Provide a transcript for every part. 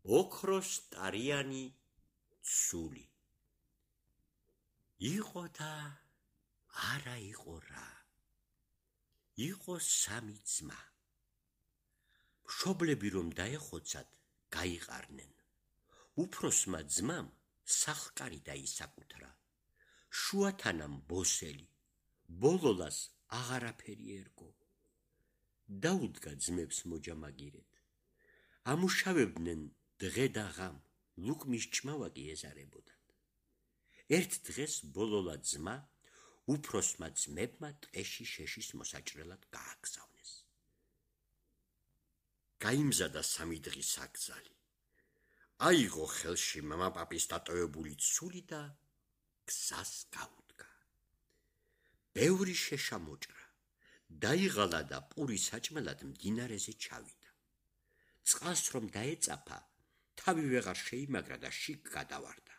ოქროს ტარიანი ცული. იყო და არა იყო რა. იყო სამი ძმა. მშობლები რომ დაეხოცათ, გაიყარნენ. უფროსმა ძმამ სახლკარი დაისაკუთრა. შუათანამ ბოსელი, ბოლოლას აღარაფერი ერგო. დაუდგა ძმებს მოჯამაგირეთ. ამუშავებდნენ დღე და ღამ, ლუკმის ჭმავაკი ეზარებოდათ. ერთ დღეს ბოლოლა ძმა უფროსმა ძმებმა ტყეში შეშის მოსაჭრელად გააგზავნეს. გაიმზადა სამი დღის აკრძალი. აიღო ხელში მამაპაპის დატოვებული ცული და გზას გაუდგა. ბევრი შეშა მოჭრა, დაიღალა და პურის საჭმელად მდინარეზე ჩავიდა. წყალს რომ დაეწაფა, თავი ვეღარ შეიმაგრა და შიგ გადავარდა.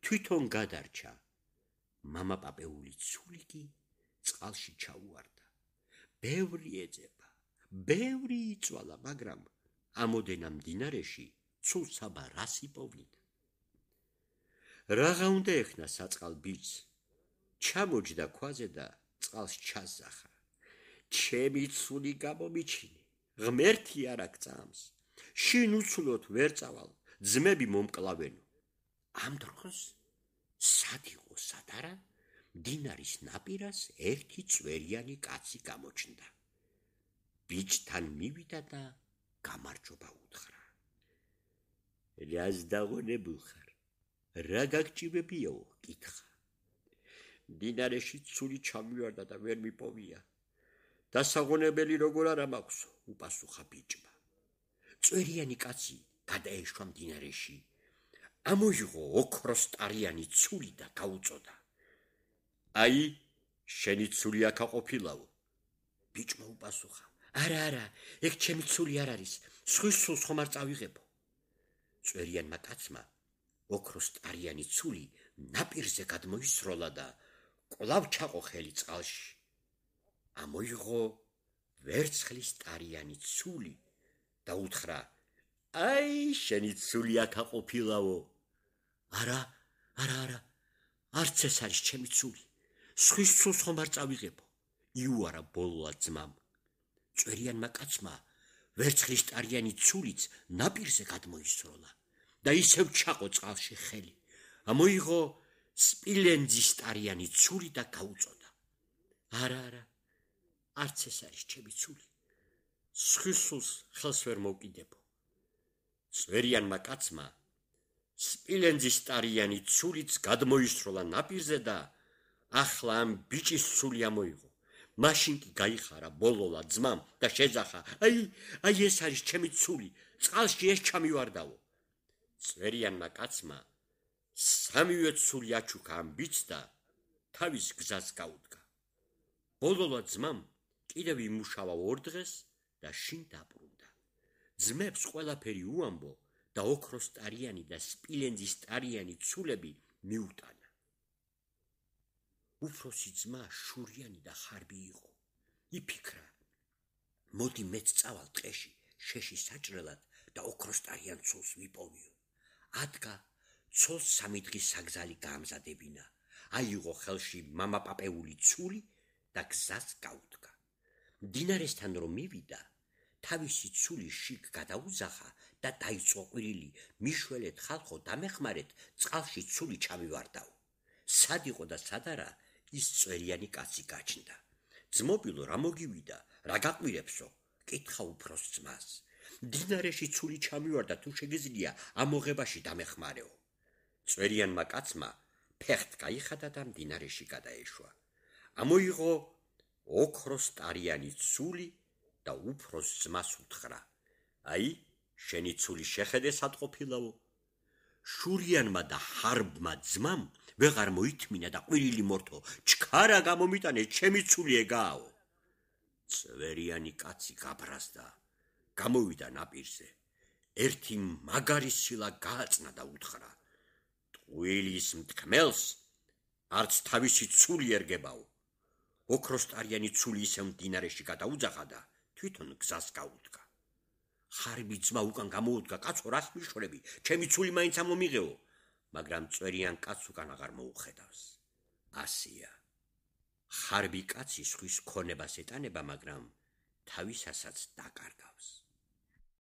თვითონ გადარჩა. მამაპაპეული ცული კი წყალში ჩაუვარდა. ბევრი ეძება, ბევრი იწვალა, მაგრამ ამოდენა მდინარეში ცულს აბა რას იპოვლიდა. რაღა უნდა ეხნა საწყალ ბიჭს. ჩამოჯდა ქვაზე და წყალს ჩაზახა. ჩემი ცული გამომიჩინე, ღმერთი არ აგწამს. შინ უცვლოდ ვერ წავალ, ძმები მომკლავენო. ამ დროს სად იყო სად არა, მდინარის ნაპირას ერთი წვერიანი კაცი გამოჩნდა. ბიჭთან მივიდა და გამარჯობა უთხრა. რას დაღონებულ ხარ? რა გაგჭირებიაო? კითხა. მდინარეში ცული ჩამივარდა და ვერ მიპოვია. დასაღონებელი როგორ არა მაქვსო? უპასუხა ბიჭმა. წვერიანი კაცი გადაეშვა მდინარეში. ამოიღო ოქროს ტარიანი ცული და გაუწოდა. აი, შენი ცული აქ აყოფილაო. ბიჭმა უპასუხა. არა, ეგ ჩემი ცული არ არის, სხვის ცულს ხომ არ წავიღებო. წვერიანმა კაცმა ოქროს ტარიანი ცული ნაპირზე გადმოისროლა და კვლავ ჩაყო ხელი წყალში. ამოიღო ვერცხლის ტარიანი ცული და უთხრა. აი, შენი ცული აქ აყოფილაო. არა, არც ეს არის ჩემი ცული, სხვის ცულს ხომ არ წავიღებო. იუარა ბოლოლა ძმამ. წვერიანმა კაცმა ვერცხლის ტარიანი ცულიც ნაპირზე გადმოისროლა და ისევ ჩაყო წყალში ხელი. ამოიღო სპილენძის ტარიანი ცული და გაუწოდა. არა, არც ეს არის ჩემი ცული, სხვის ცულს ხელს ვერ მოვკიდებო. წვერიანმა კაცმა სპილენძის ტარიანი ცულიც გადმოისროლა ნაპირზე და ახლა ამ ბიჭის ცული ამოიღო. მაშინ კი გაიხარა ბოლოლა ძმამ და შეძახა. აი ეს არის ჩემი ცული, წყალში ეს ჩამივარდაო. წვერიანმა კაცმა სამივე ცული აჩუქა ამ ბიჭს და თავის გზას გაუდგა. ბოლოლა ძმამ კიდევ იმუშავა 2 დღეს და შინ დაბრუნდა. ძმებს ყველაფერი უამბო და ოქროს ტარიანი და სპილენძის ტარიანი ცულები მიუტანა. უფროსი ძმა შურიანი და ხარბი იყო. იფიქრა, მოდი მეც წავალ ტყეში შეშის საჭრელად და ოქროს ტარიან ცულს ვიპოვიო. ადგა ცოლს 3 დღის საგზალი გაამზადებინა. აიღო ხელში მამაპაპეული ცული და გზას გაუდგა. მდინარესთან რომ მივიდა, თავისი ცული შიგ გადაუზახა და დაიწყო ყვირილი. მიშველეთ ხალხო, დამეხმარეთ, წყალში ცული ჩამივარდაო. სად იყო და სად არა, ის წვერიანი კაცი გაჩნდა. ძმობილო, რა მოგივიდა, რა გაყვირებსო? კითხა უფროს ძმას. მდინარეში ცული ჩამივარდა, თუ შეგიძლია ამოღებაში დამეხმარეო. წვერიანმა კაცმა ფეხთ გაიხადა და მდინარეში გადაეშვა. ამოიღო ოქროს ტარიანი ცული და უფროს ძმას უთხრა. აი, შენი ცული შეხედე სად ყოფილაო. შურიანმა და ხარბმა ძმამ ვეღარ მოითმინა და ყვირილი მორთო. ჩქარა გამომიტანე, ჩემი ცული ეგააო. წვერიანი კაცი გაბრაზდა, გამოვიდა ნაპირზე. ერთი მაგარი სილა გააწნა და უთხრა. ტყუილის მთქმელს არც თავისი ცული ერგებაო. ოქროს ტარიანი ცული ისევ მდინარეში გადაუძახა და თვითონ გზას გაუდგა. ხარიბი ძმა უკან გამოუდგა, კაცო, რას მიშვრები? ჩემი ცული მაინც ამომიღეო, მაგრამ წვერიან კაცს უკან აღარ მოუხედავს. ასია. ხარბი კაცი სხვის ქონებას ეტანება, მაგრამ თავისასაც დაკარგავს.